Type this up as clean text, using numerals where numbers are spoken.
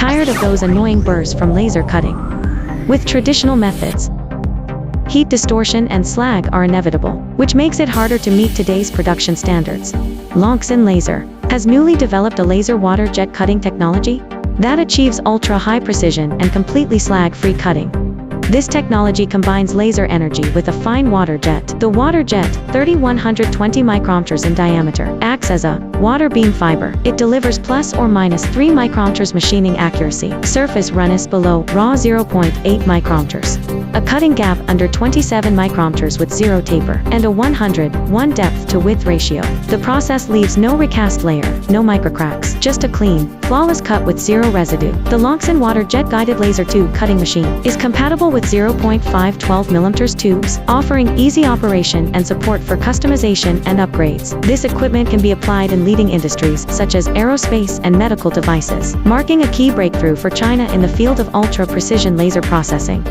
tired of those annoying burrs from laser cutting. With traditional methods, heat distortion and slag are inevitable, which makes it harder to meet today's production standards. Longxin Laser has newly developed a laser water jet cutting technology that achieves ultra-high precision and completely slag-free cutting. This technology combines laser energy with a fine water jet. The water jet, 3120 micrometers in diameter, acts as a water beam fiber. It delivers plus or minus 3 micrometers machining accuracy. Surface roughness below raw 0.8 micrometers. A cutting gap under 27 micrometers with zero taper, and a 101 depth to width ratio. The process leaves no recast layer, no microcracks, just a clean, flawless cut with zero residue. The Longxin water jet guided laser tube cutting machine is compatible with 0.5 12mm tubes, offering easy operation and support for customization and upgrades. This equipment can be applied in leading industries such as aerospace and medical devices, marking a key breakthrough for China in the field of ultra-precision laser processing.